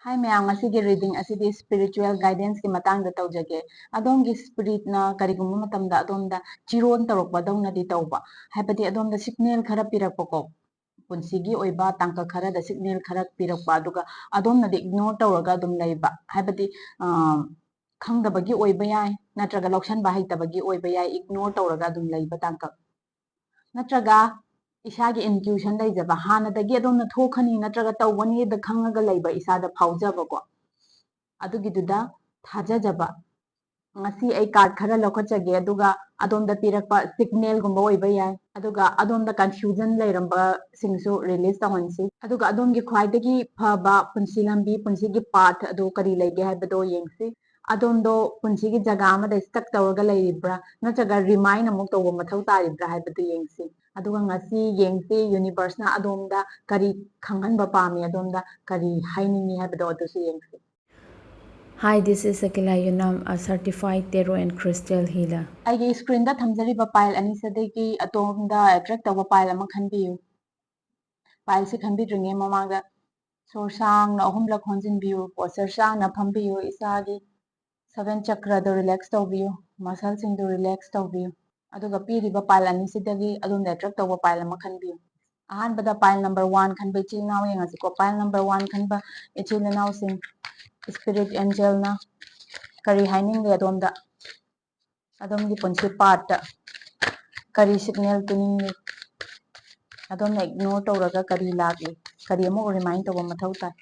Hi mayam asigi reading asidi spiritual guidance ki matang da tawjage adom gi spirit na karigum matam da adom da chiron tarok ba dong na di tawba haibadi adom da signal khara pirak poko punsigi oiba tangka khara da signal khara pirak pa aduga adom na di ignore tawraga adum laiba haibadi khangdabagi oiba yai natraga lauksan ba haitabagi oiba yai ignore tawraga adum laiba tangka natraga इसागी intuition लेजब हानदगी अदोम थोखनी नत्रगा तौबनी द खंगगा लेबा इसादा फाउजबको अदुगिदुदा थाजजब ngasi ai card khara lokhachage aduga adom da pirakpa signal gumba oiba yai aduga adom da confusion leiramba singsu release tahonsi aduga adom gi khwaidagi phaba punsi lambi punsi gi path adu kari lege haibado yengsi adom do punsi gi jaga ama da stuck tawraga leiribra nachaga remind amuk tawba mathau taribra haibado yengsi aduga ngasi yengsi universe na adom da kari khanghanba pami adom da kari hainingi haibado adusu yengsi. Hi, this is Shakeela Yumnam, a certified tarot and crystal healer. I screen da thamjariba pile ani sadeki atom da attract tawa pile ama khanbiyu. Pile se khanbidringe mamanga sorsang na ahumlak honjinbiyu posar sang na phambiyu isagi seven chakra do relax tawbiyu muscle sing do relax tawbiyu aduga piriba pile ani sidagi adum da attract tawa pile ama khanbiyu. Ahanbada pile number 1 khanbe chilnaw yengasi ko pile number 1 khanba ichilnaw sing spirit angel na kari haining le adom da adom gi ponsi part kari signal tuning adom na ignore tawraga kari lagi kari amo remind tawa mathau tai.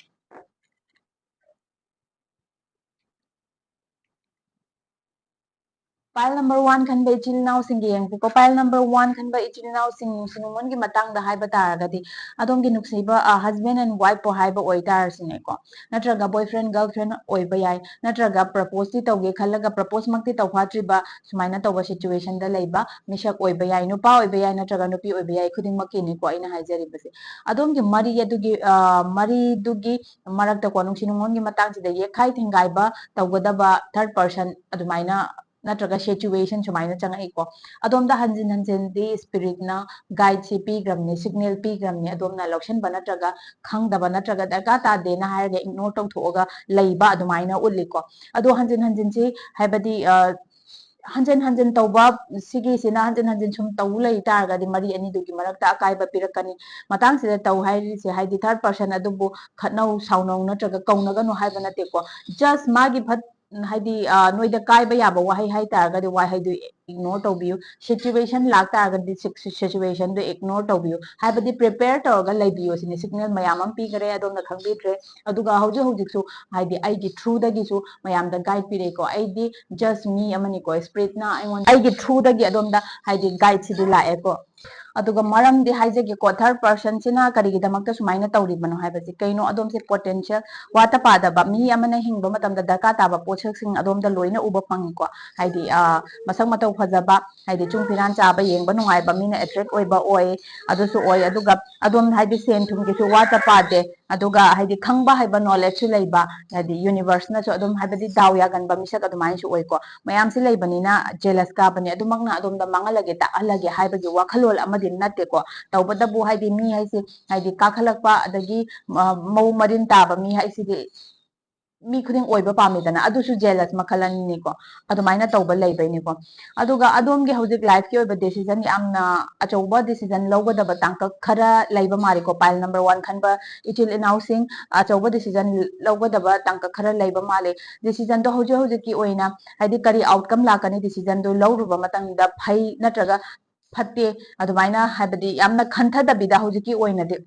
Pile number 1 khanba ichil naw singi yengsi ko pile number 1 khanba ichil naw sing sinumon gi matang da haiba taragadi adom gi nuksiba husband and wife po haiba oitar sine ko natraga boyfriend girlfriend oiba yai natraga propose ti tawge khalaga propose makti tawhatriba sumaina tawba situation da leiba misak oiba yai nupa oiba yai natraga nupi oiba yai khuding makki ni ko aina haijari base adom gi mari adugi mari dugi marakta ko nungsinumon gi matang sida yekhai thingai ba tawgadaba third person adumaina natraga situation sumaina changai ko adomda hanjin di spirit na guide si pigramni signal pigramni adomna loction ba natraga khangdaba natraga darka ta de na haire ignore tong thoga leiba adumaina ulli ko ado hanjin si haibadi hanjin tawba sigi sina hanjin sum taw lei targa di mari ani dugi marakta akai ba pirakani matang sida taw hairi se haidi third person adubu khatnau saunau natraga kaunaga no haiba nate ko just magi phat haidi noida kai ba yaba wahai hai targa di wahai du ignore tawbiyu situation lak targa di situation du ignore tawbiyu haibadi prepare tawga leibiyo sini signal mayam am pi gare adom na khangbitre aduga hauji hauji su haidi ai gi through da gi su mayam da guide pire ko ai di just me amani ko spirit na I want ai gi through da gi adom da haidi guide si di lae ko aduga maram di haije gi ko third person sina kari gi damakta sumaina tawri bano haibasi kaino adom se potential wata pada ba mi amana hingba matam da daka ta ba pochak sing adom da loina uba pangi ko haidi masang matau phajaba haidi chung piran cha ba yeng ba nungai ba mina attract oi ba oi adusu oi aduga adom haidi sen thum gi su wata pade aduga haidi khangba haiba knowledge su leiba haidi universe na so adom haibadi daw ya gan ba misak adumai su oi ko mayam si leibani na jealous ka bani adumak na adom da mangalage ta alage haibagi wakhalol amadi natte ko tawbada bu haidi mi haisi haidi kakhalakpa adagi mau marin taba mi haisi di mi khuding oiba pamidana adusu jealous makhalani ni ko adumaina tawba leibai ni ko aduga adom gi hojik life ki oiba decision yamna achauba decision lawgadaba tangka khara leiba mari ko pile number 1 khanba ichil announcing achauba decision lawgadaba tangka khara leiba male decision do hojik ki oina haidi kari outcome lakani decision do lawruba matang da phai natraga fatte adumaina haibadi yamna khantadabida hojik ki oina de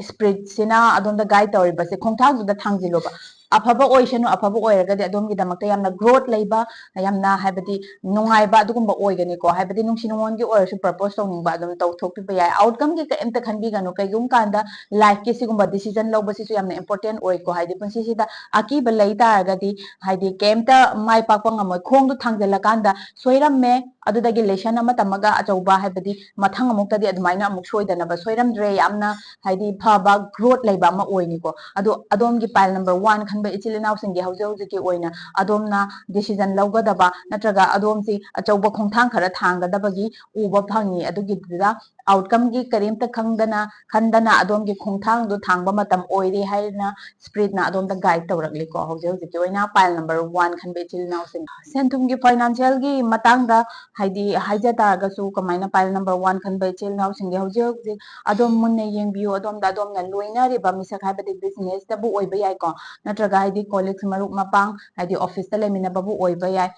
spirit sina adom da guide tawri base khongthang da thangjiloba afaba oisanu afaba oiragadi adom gi damakta yamna growth leiba yamna haibadi nungai ba adugumba oigani ko haibadi nungsinungon gi oirsu purpose tawning ba adom tawthokpi ba yai outcome gi kaimta khanbi ganu kaigum kanda life ki sigumba decision lawba sisu yamna important oi ko haidi punsi sida aki ba lei taragadi haidi kaimta mai pakpa ngamoi khongdu thangjala kanda soiramme adudagi lesson ama tamaga achauba haibadi mathang amukta di adumaina amuk soidanaba soiramdre yamna haidi phaba growth leiba ama oini ko ado adom gi pile number 1 khanba ichilinaw singi hauji hauji ki oina adom na decision lawgadaba natraga adom si achauba khongthang khara thanggadabagi uba phangi adugi da outcome-gi karimta khandana adomgi khongthang do thangba matam oiri haina spirit na adom da guide tawrakli ko hojiki oina pile number 1 khanbe chil now sing senthumgi financial gi matang da haidi haija taraga su kamaina pile number 1 khanbe chil now sing hoji adom munne yengbiu adom da adom na loina riba misak habadi business da bu oiba yai ko natraga haidi colleagues maruk mapang haidi office ta lemina babu oiba yai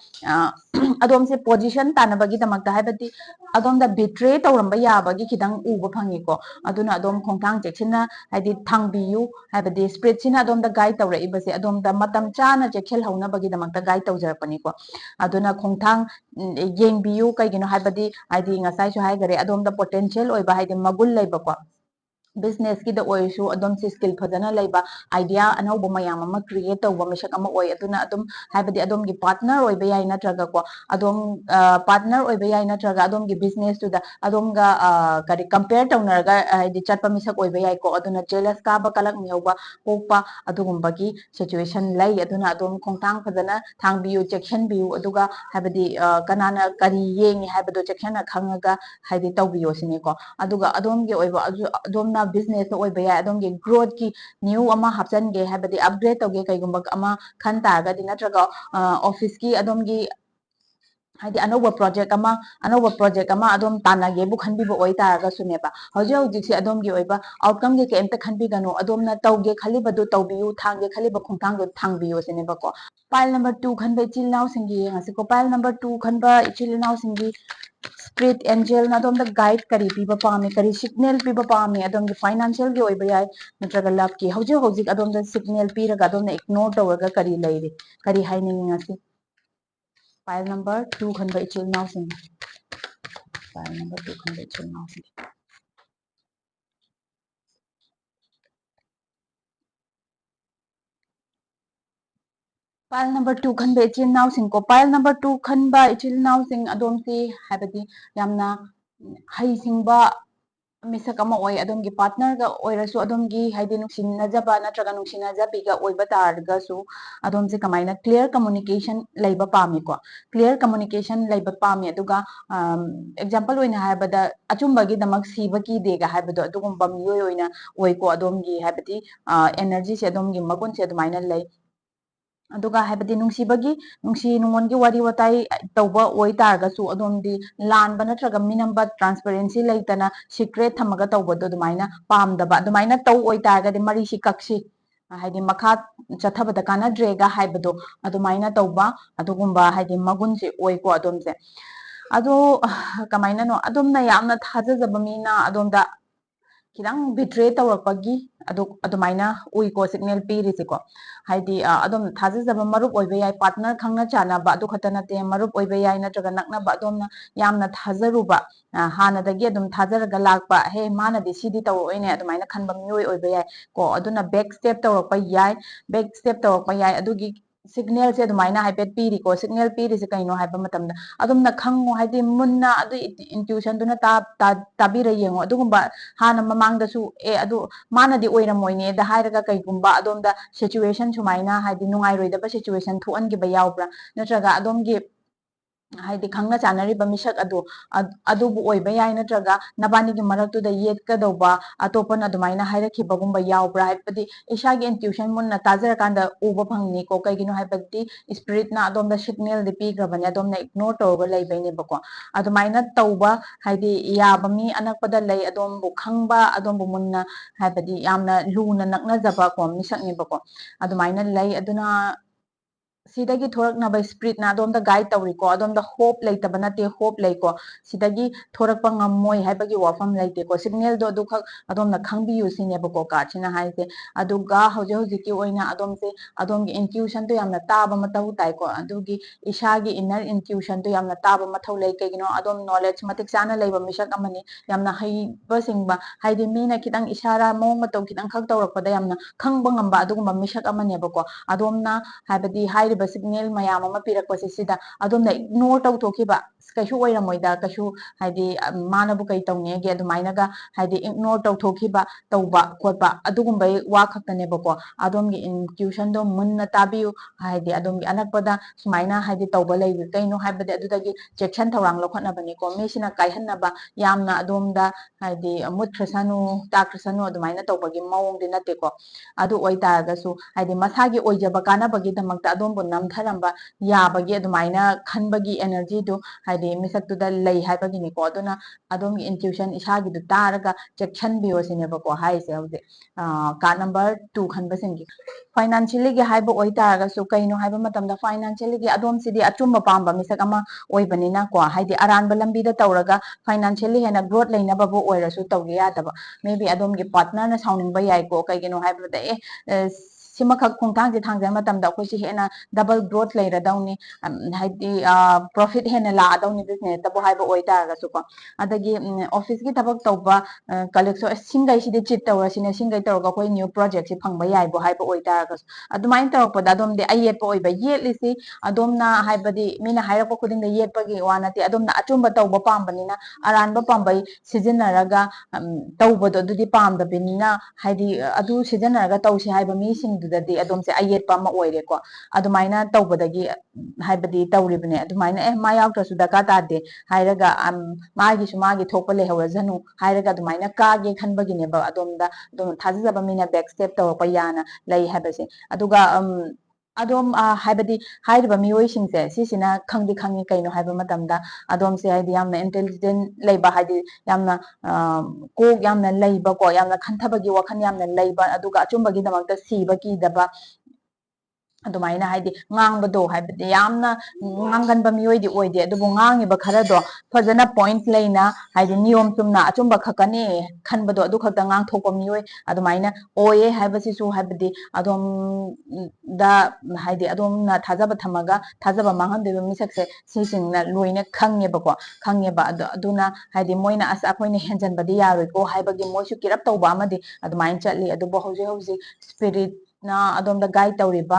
adom se position tanabagi damakta habadi adom da betray tawramba yabagi kidang uba phangi ko aduna adom khongthang chechina haidi thangbiu habadi spirit sina adom da guide tawra ibase adom da matam chana chekhel hauna bagi damakta guide tawjarapani ko aduna khongthang yengbiu kaigino habadi haidi ngasai su haigare adom da potential oiba haidi magul leiba ko business ki da oisu adom si skill phajana leiba idea anauba mayam ama create tawba misak ama oi aduna adom habadi adom gi partner oiba yai natraga ko adom partner oiba yai natraga adom gi business tu da adom ga kari compare tawnarga haidi chatpa misak oiba yai ko aduna jealous ka ba kalak miyauba pokpa adugumba gi situation lei aduna adom khongthang phajana thangbiu section biu aduga habadi kanana kari yengi habado section na khangaga haidi tawbiyo sini ko aduga adom gi oiba adom na business to oiba yai adom gi growth ki new ama hapchan ge habadi upgrade toge kaigumba ama khan targa di natraga office ki adom gi haidi anova project ama adom tanage bu khanbi bo oi targa suneba hoje hoji si adom gi oiba outcome ge kemta khanbi gano adom na tawge khali badu tawbiu thangge khali ba khongthang do thangbiu seneba ko pile number 2 khanba chil now singi ngasi ko pile number 2 khanba chil now singi spirit angel na adom da guide kari piba pami kari signal piba pami adom gi financial gi oiba yai natraga love ki hoje hoji adom da signal piraga adom na ignore tawraga kari leiri kari hainingi ngasi pile number 2 khanba ichil now sing pile number 2 khanba ichil now sing pile number 2 khanba ichil now sing ko pile number 2 khanba ichil now sing adom si habadi yamna hai singba misak ama oi adom gi partner ga oirasu adom gi haidi nungsinajaba natraga nungsinajabbi ga oiba targa su adom se kamaina clear communication leiba pami ko clear communication leiba pami aduga example oina haibada achumba gi damak siba ki dega haibado adugumba miyoi oina oi ko adom gi habadi energy se adom gi magun se adumaina lei aduga habadi nungsibagi nungsi nungongi wari watai tawba oi targasu adomdi lanba natraga minamba transparency leitana secret thamaga tawbado adumaina pamdaba adumaina taw oi targadi mari si kaksi haidi makha chathabada kana drega haibado adumaina tawba adugumba haidi magunse oi ko adomse ado kamaina no adomna yamna thajajaba mina adomda khidang betray tawrakpagi adumaina ui ko signal pirisi ko haidi adom thajajaba marup oiba yai partner khangna chanaba adu khata nate marup oiba yai natraga naknaba adomna yamna thajaruba hanadagi adum thajaraga lakpa he manadi sidi tawoine adumaina khanba miyoi oiba yai ko aduna back step tawrakpa yai back step tawrakpa yai adugi signal se adumaina haipet piri ko signal piri se kaino haiba matamda adumna khango haidi munna adu intuition duna tabira yengo adugumba hana mamangdasu adu manadi oiramoine da hairaga kaigumba adomda situation sumaina haidi nungai situation thuangiba yaubra natraga adomgi haidi khangna chanariba misak adubu oiba yai natraga nabanigi maraktuda yetkadauba atopana adumaina hairakibagumba yaubra haibadi isagi intuition munna tajarakanda uba phangni ko kaigino haibadi spirit na adomda signal de pigrabane adomna ignore tawga leibaine bako adumaina tauba haidi yaba mi anakpada lei adombu khangba adombu munna haibadi yamna luna naknajaba ko misakni bako adumaina lei aduna sidagi thoraknaba spirit na adomda guide tawri ko adomda hope leitaba nate hope leiko sidagi thorakpa ngammoi haibagi wafam leite ko signal do dukhak adomna khangbiyu sineba ko ka china haise aduga hoje hoje ki oina adomse adomgi intuition to yamna taba matau tai ko adugi ishagi inner intuition to yamna taba mathau lei kegino adom knowledge matik chana leiba misak amani yamna haiba singba haidi mina kitang ishara mong matau kitang khak tawrakpada yamna khangba ngamba adugumba misak amane bako adomna haibadi haire ꯍꯥꯏꯔꯤꯕ signal ꯃꯌꯥꯝ ꯑꯃ ꯄꯤꯔꯛꯄꯁꯦ ꯁꯤꯗ ꯑꯗꯣꯝꯅ ignore ꯇꯧꯊꯣꯛꯈꯤꯕ ꯀꯩꯁꯨ ꯑꯣꯏꯔꯝꯃꯣꯏꯗ ꯀꯩꯁꯨ ꯍꯥꯏꯗꯤ ꯃꯥꯅꯕꯨ ꯀꯩ ꯇꯧꯅꯤꯒꯦ ꯑꯗꯨꯃꯥꯏꯅꯒ ꯍꯥꯏꯗꯤ ꯏꯒꯅꯣꯔ ꯇꯧꯊꯣꯛꯈꯤꯕ ꯇꯧꯕ ꯈꯣꯠꯄ ꯑꯗꯨꯒꯨꯝꯕꯒꯤ ꯋꯥ ꯈꯛꯇꯅꯦꯕꯀꯣ ꯑꯗꯣꯝꯒꯤ ꯏꯟꯇ꯭ꯌꯨꯁꯟꯗꯣ ꯃꯨꯟꯅ ꯇꯥꯕꯤꯌꯨ ꯍꯥꯏꯗꯤ ꯑꯗꯣꯝꯒꯤ ꯑꯅꯛꯄꯗ ꯁꯨꯃꯥꯏꯅ ꯍꯥꯏꯗꯤ ꯇꯧꯕ ꯂꯩꯕ ꯀꯩꯅꯣ ꯍꯥꯏꯕꯗꯤ ꯑꯗꯨꯗꯒꯤ ꯆꯦꯛꯁꯤꯟ ꯊꯧꯔꯥꯡ ꯂꯧꯈꯠꯅꯕꯅꯤꯀꯣ ꯃꯤꯁꯤꯅ ꯀꯥꯏꯍꯟꯅꯕ ꯌꯥꯝꯅ ꯑꯗꯣꯝꯗ ꯍꯥꯏꯗꯤ ꯃꯨꯠꯈ꯭ꯔꯁꯅꯨ ꯇꯥꯛꯈ꯭ꯔꯁꯅꯨ ꯑꯗꯨꯃꯥꯏꯅ ꯇꯧꯕꯒꯤ ꯃꯑꯣꯡꯗꯤ ꯅꯠꯇꯦꯀꯣ ꯑꯗꯨ ꯑꯣꯏꯇꯥꯔꯒꯁꯨ ꯍꯥꯏꯗꯤ ꯃꯁꯥꯒꯤ ꯑꯣꯏꯖꯕ ꯀꯥꯟꯅꯕꯒꯤꯗꯃꯛꯇ ꯑꯗꯣꯝꯕꯨ ꯅꯝꯊꯔꯝꯕ ꯌꯥꯕꯒꯤ ꯑꯗꯨꯃꯥꯏꯅ ꯈꯟꯕꯒꯤ एनर्जीꯗꯨ ꯍꯥꯏꯗꯤ ꯃꯤꯁꯛꯇꯨꯗ ꯂꯩ ꯍꯥꯏꯕꯒꯤꯅꯤꯀꯣ ꯑꯗꯨꯅ ꯑꯗꯣꯝꯒꯤ ꯏꯟꯇ꯭ꯌꯨꯁꯟ ꯏꯁꯥꯒꯤꯗꯨ ꯇꯥꯔꯒ ꯆꯦꯛꯁꯤꯟꯕꯤꯌꯣ ꯁꯤꯅꯦꯕꯀꯣ ꯍꯥꯏꯔꯤꯁꯦ ꯍꯧꯖꯤꯛ ꯀꯥꯔꯗ ꯅꯝꯕꯔ 2 ꯈꯟꯕꯁꯤꯡꯒꯤ ꯐꯥꯏꯅꯥꯟꯁꯤꯌꯦꯜꯂꯤꯒꯤ ꯍꯥꯏꯕ ꯑꯣꯏꯇꯥꯔꯒꯁꯨ ꯀꯩꯅꯣ ꯍꯥꯏꯕ ꯃꯇꯝꯗ ꯐꯥꯏꯅꯥꯟꯁꯤꯌꯦꯜꯂꯤꯒꯤ ꯑꯗꯣꯝꯁꯤꯗꯤ ꯑꯆꯨꯝꯕ ꯄꯥꯝꯕ ꯃꯤꯁꯛ ꯑꯃ ꯑꯣꯏꯕꯅꯤꯅꯀꯣ ꯍꯥꯏꯗꯤ ꯑꯔꯥꯟꯕ ꯂꯝꯕꯤꯗ ꯇꯧꯔꯒ ꯐꯥꯏꯅꯥꯟꯁꯤꯌꯦꯜꯂꯤ ꯍꯦꯟꯅ ꯒ꯭ꯔꯣꯠ ꯂꯩꯅꯕꯕꯨ ꯑꯣꯏꯔꯁꯨ ꯇꯧꯒꯦ ꯌꯥꯗꯕ ꯃꯦꯕꯤ ꯑꯗꯣꯝꯒꯤ ꯄꯥꯔꯠꯅꯔꯅ ꯁꯥꯎꯅꯤꯡꯕ ꯌꯥꯏꯀꯣ ꯀꯩꯒꯤꯅꯣ ꯍꯥꯏꯕꯗ ꯁꯤꯃꯈꯛ ꯈꯣꯡꯊꯥꯡꯁꯦ ꯊꯥꯡꯖꯕ ꯃꯇꯝꯗ ꯑꯩꯈꯣꯏꯁꯤ ꯍꯦꯟꯅ ꯗꯕꯜ ꯒ꯭ꯔꯣꯠ ꯂꯩꯔꯗꯧꯅꯤ ꯍꯥꯏꯗꯤ ꯄ꯭ꯔꯣꯐꯤꯠ ꯍꯦꯟꯅ ꯂꯥꯛꯑꯗꯧꯅꯤ ꯕꯤꯖꯤꯅꯦꯁꯇꯕꯨ ꯍꯥꯏꯕ ꯑꯣꯏꯇꯥꯔꯒꯁꯨꯀꯣ ꯑꯗꯒꯤ ꯑꯣꯐꯤꯁꯀꯤ ꯊꯕꯛ ꯇꯧꯕ ꯀꯂꯤꯛꯁꯨ ꯁꯤꯡꯒꯩꯁꯤꯗꯤ ꯆꯤꯠ ꯇꯧꯔꯁꯤꯅꯦ ꯁꯤꯡꯒꯩ ꯇꯧꯔꯒ ꯑꯩꯈꯣꯏ ꯅ꯭ꯌꯨ ꯄ꯭ꯔꯣꯖꯦꯛꯁꯤ ꯐꯪꯕ ꯌꯥꯏꯕꯨ ꯍꯥꯏꯕ ꯑꯣꯏꯇꯥꯔꯒꯁꯨ ꯑꯗꯨꯃꯥꯏꯅ ꯇꯧꯔꯛꯄꯗ ꯑꯗꯣꯝꯗꯤ ꯑꯌꯦꯠꯄ ꯑꯣꯏꯕ ꯌꯦꯠꯂꯤꯁꯤ ꯑꯗꯣꯝꯅ ꯍꯥꯏꯕꯗꯤ ꯃꯤꯅ ꯍꯥꯏꯔꯛꯄ ꯈꯨꯗꯤꯡꯗ ꯌꯦꯠꯄꯒꯤ ꯋꯥ ꯅꯠꯇꯦ ꯑꯗꯣꯝꯅ ꯑꯆꯨꯝꯕ ꯇꯧꯕ ꯄꯥꯝꯕꯅꯤꯅ ꯑꯔꯥꯟꯕ ꯄꯥꯝꯕꯩ ꯁꯤꯖꯤꯟꯅꯔꯒ ꯇꯧꯕꯗꯣ ꯑꯗꯨꯗꯤ ꯄꯥꯝꯗꯕꯅꯤꯅ ꯍꯥꯏꯗꯤ ꯑꯗꯨ ꯁꯤꯖꯤꯟꯅꯔꯒ ꯇꯧꯁꯤ ꯍꯥꯏꯕ ꯃꯤꯁꯤꯡꯗꯨꯗꯗꯤ ꯑꯗꯣꯝꯁꯦ ꯑꯌꯦꯠꯄ ꯑꯃ ꯑꯣꯏꯔꯦꯀꯣ ꯑꯗꯨꯃꯥꯏꯅ ꯇꯧꯕꯗꯒꯤ ꯍꯥꯏꯕꯗꯤ ꯇꯧꯔꯤꯕꯅꯦ ꯑꯗꯨꯃꯥꯏꯅ ꯃꯥ ꯌꯥꯎꯗ꯭ꯔꯁꯨ ꯗꯔꯀꯥꯔ ꯇꯥꯗꯦ ꯍꯥꯏꯔꯒ ꯃꯥꯒꯤꯁꯨ ꯃꯥꯒꯤ ꯊꯣꯛꯄ ꯂꯩꯍꯧꯔꯖꯅꯨ ꯍꯥꯏꯔꯒ ꯑꯗꯨꯃꯥꯏꯅ ꯀꯥꯒꯦ ꯈꯟꯕꯒꯤꯅꯦꯕ ꯑꯗꯣꯝꯗ ꯑꯗꯨꯝ ꯊꯥꯖꯖꯕ ꯃꯤꯅ ꯕꯦꯛ ꯁ꯭ꯇꯦꯞ ꯇꯧꯔꯛꯄ ꯌꯥꯅ ꯂꯩ ꯍꯥꯏꯕꯁꯦ ꯑꯗꯨꯒ ꯑꯗꯣꯝ ꯍꯥꯏꯕꯗꯤ ꯍꯥꯏꯔꯤꯕ ꯃꯤꯑꯣꯏꯁꯤꯡꯁꯦ ꯁꯤꯁꯤꯅ ꯈꯪꯗꯤ ꯈꯪꯉꯤ ꯀꯩꯅꯣ ꯍꯥꯏꯕ ꯃꯇꯝꯗ ꯑꯗꯣꯝꯁꯦ ꯍꯥꯏꯗꯤ ꯌꯥꯝꯅ ꯏꯟꯇꯦꯂꯤꯖꯦꯟ ꯂꯩꯕ ꯍꯥꯏꯗꯤ ꯌꯥꯝꯅ ꯀꯣꯛ ꯌꯥꯝꯅ ꯂꯩꯕꯀꯣ ꯌꯥꯝꯅ ꯈꯟꯊꯕꯒꯤ ꯋꯥꯈꯜ ꯌꯥꯝꯅ ꯂꯩꯕ ꯑꯗꯨꯒ ꯑꯆꯨꯝꯕꯒꯤꯗꯃꯛꯇ ꯁꯤꯕ ꯀꯤꯗꯕ ꯑꯗꯨꯃꯥꯏꯅ ꯍꯥꯏꯗꯤ ꯉꯥꯡꯕꯗꯣ ꯍꯥꯏꯕꯗꯤ ꯌꯥꯝꯅ ꯉꯥꯡꯒꯟꯕ ꯃꯤꯑꯣꯏꯗꯤ ꯑꯣꯏꯗꯦ ꯑꯗꯨꯕꯨ ꯉꯥꯡꯉꯤꯕ ꯈꯔꯗꯣ ꯐꯖꯅ ꯄꯣꯏꯟꯠ ꯂꯩꯅ ꯍꯥꯏꯗꯤ ꯅꯤꯌꯣꯝ ꯆꯨꯝꯅ ꯑꯆꯨꯝꯕ ꯈꯛꯀꯅꯤ ꯈꯟꯕꯗꯣ ꯑꯗꯨ ꯈꯛꯇ ꯉꯥꯡꯊꯣꯛꯄ ꯃꯤꯑꯣꯏ ꯑꯗꯨꯃꯥꯏꯅ ꯑꯣꯏꯌꯦ ꯍꯥꯏꯕꯁꯤꯁꯨ ꯍꯥꯏꯕꯗꯤ ꯑꯗꯣꯝꯗ ꯍꯥꯏꯗꯤ ꯑꯗꯣꯝꯅ ꯊꯥꯖꯕ ꯊꯝꯃꯒ ꯊꯥꯖꯕ ꯃꯥꯡꯍꯟꯗꯣꯏꯕ ꯃꯤꯁꯛꯁꯦ ꯁꯤꯁꯤꯡꯅ ꯂꯣꯏꯅ ꯈꯪꯉꯦꯕꯀꯣ ꯈꯪꯉꯦꯕ ꯑꯗꯨꯅ ꯍꯥꯏꯗꯤ ꯃꯣꯏꯅ ꯑꯁ ꯑꯩꯈꯣꯏꯅ ꯍꯦꯟꯖꯟꯕꯗꯤ ꯌꯥꯔꯣꯏꯀꯣ ꯍꯥꯏꯕꯒꯤ ꯃꯣꯏꯁꯨ ꯀꯤꯔꯞ ꯇꯧꯕ ꯑꯃꯗꯤ ꯑꯗꯨꯃꯥꯏꯅ ꯆꯠꯂꯤ ꯑꯗꯨꯕꯨ ꯍꯧꯖꯤꯛ ꯍꯧꯖꯤꯛ ꯁ꯭ꯄꯤꯔꯤꯠꯅ ꯑꯗꯣꯝꯗ ꯒꯥꯏꯗ ꯇꯧꯔꯤꯕ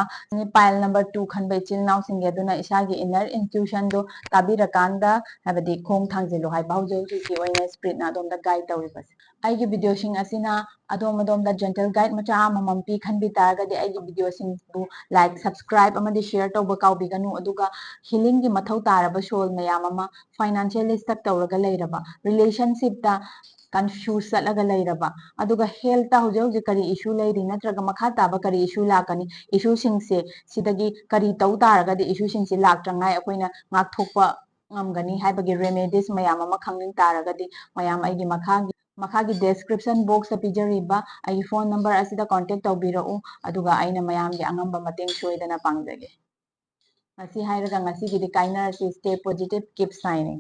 ꯄꯥꯏꯜ ꯅꯝꯕꯔ 2 ꯈꯟꯕ ꯏꯆꯤꯜ ꯏꯅꯥꯎꯁꯤꯡꯒꯤ ꯑꯗꯨꯅ ꯏꯁꯥꯒꯤ ꯏꯟꯅꯔ ꯏꯟꯇ꯭ꯌꯨꯁꯟꯗꯣ ꯇꯥꯕꯤꯔꯀꯥꯟꯗ ꯍꯥꯏꯕꯗꯤ ꯈꯣꯡ ꯊꯥꯡꯖꯤꯜꯂꯨ ꯍꯥꯏꯕ ꯍꯧꯖꯤꯛ ꯍꯧꯖꯤꯛꯀꯤ ꯑꯣꯏꯅ ꯁ꯭ꯄꯤꯔꯤꯠꯅ ꯑꯗꯣꯝꯗ ꯒꯥꯏꯗ ꯇꯧꯔꯤꯕꯁꯦ ꯑꯩꯒꯤ ꯚꯤꯗꯤꯑꯣꯁꯤꯡ ꯑꯁꯤꯅ ꯑꯗꯣꯝꯗ ꯖꯦꯟꯇꯜ ꯒꯥꯏꯗ ꯃꯆꯥ ꯑꯃꯃꯝ ꯄꯤ ꯈꯟꯕꯤ ꯇꯥꯔꯒꯗꯤ ꯑꯩꯒꯤ ꯚꯤꯗꯤꯑꯣꯁꯤꯡꯕꯨ ꯂꯥꯏꯛ ꯁꯕꯁꯀ꯭ꯔꯥꯏꯕ ꯑꯃꯗꯤ ꯁꯦꯌꯔ ꯇꯧꯕ ꯀꯥꯎꯕꯤꯒꯅꯨ ꯑꯗꯨꯒ ꯍꯤꯂꯤꯡꯒꯤ ꯃꯊꯧ ꯇꯥꯔꯕ ꯁꯣꯜ ꯃꯌꯥꯝ ꯑꯃ ꯐꯥꯏꯅꯥꯟꯁꯤꯌꯦꯜꯂꯤ ꯁ꯭ꯇꯛ ꯇꯧꯔꯒ ꯂꯩꯔꯕ ꯔꯤꯂꯦꯁꯟꯁꯤꯞꯇ ꯀꯟꯐ꯭ꯌꯨꯁ ꯆꯠꯂꯒ ꯂꯩꯔꯕ ꯑꯗꯨꯒ ꯍꯦꯜꯇ ꯍꯧꯖꯤꯛ ꯍꯧꯖꯤꯛ ꯀꯔꯤ ꯏꯁꯨ ꯂꯩꯔꯤ ꯅꯠꯇ꯭ꯔꯒ ꯃꯈꯥ ꯇꯥꯕ ꯀꯔꯤ ꯏꯁꯨ ꯂꯥꯛꯀꯅꯤ ꯏꯁꯨꯁꯤꯡꯁꯦ ꯁꯤꯗꯒꯤ ꯀꯔꯤ ꯇꯧ ꯇꯥꯔꯒꯗꯤ ꯏꯁꯨꯁꯤꯡꯁꯤ ꯂꯥꯛꯇ꯭ꯔꯉꯥꯏ ꯑꯩꯈꯣꯏꯅ ꯉꯥꯛꯊꯣꯛꯄ ꯉꯝꯒꯅꯤ ꯍꯥꯏꯕꯒꯤ ꯔꯦꯃꯦꯗꯤꯁ ꯃꯌꯥꯝ ꯑꯃ ꯈꯪꯅꯤꯡ ꯇꯥꯔꯒꯗꯤ ꯃꯌꯥꯝ ꯑꯩꯒꯤ ꯃꯈꯥꯒꯤ ꯗꯦꯁꯀ꯭ꯔꯤꯞꯁꯟ ꯕꯣꯛꯁꯇ ꯄꯤꯖꯔꯤꯕ ꯑꯩꯒꯤ ꯐꯣꯟ ꯅꯝꯕꯔ ꯑꯁꯤꯗ ꯀꯣꯟꯇꯦꯛ ꯇꯧꯕꯤꯔꯛꯎ ꯑꯗꯨꯒ ꯑꯩꯅ ꯃꯌꯥꯝꯒꯤ ꯑꯉꯝꯕ ꯃꯇꯦꯡ ꯁꯣꯏꯗꯅ ꯄꯥꯡꯖꯒꯦ ꯉꯁꯤ ꯍꯥꯏꯔꯒ ꯉꯁꯤꯒꯤꯗꯤ ꯀꯥꯏꯅꯔꯁꯤ ꯁ꯭ꯇꯦ ꯄꯣꯖꯤꯇꯤꯚ ꯀꯤꯞ ꯁꯥꯏꯅꯤꯡ